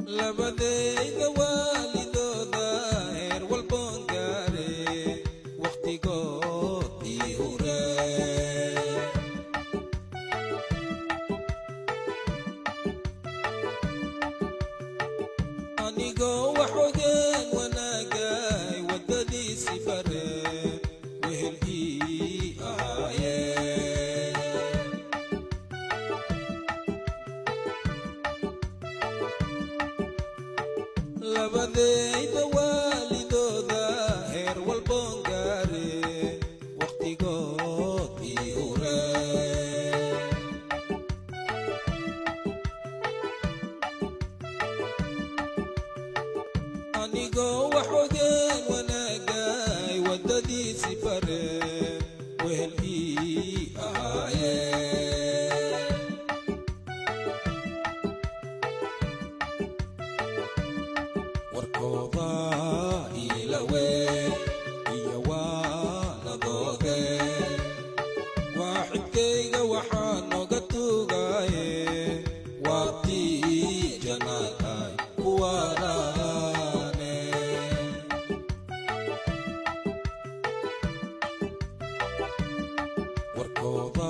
labadayda waalidooda heer walboon gaare waqtigoodii hore anigoo wax ogeen wanaagay waddadiisi bare wehel ii ahaayeen labadayda waalidooda heer walboon gaare waqtigoodii hore anigoo wax ogeen wanaagay waddadiisi bare wehel ii ahaayeen warkooda ilawe iyo waaladooge waaxidkayga waxaa nooga tuugaaye waatii jannaadhay kuwaanaane warkooda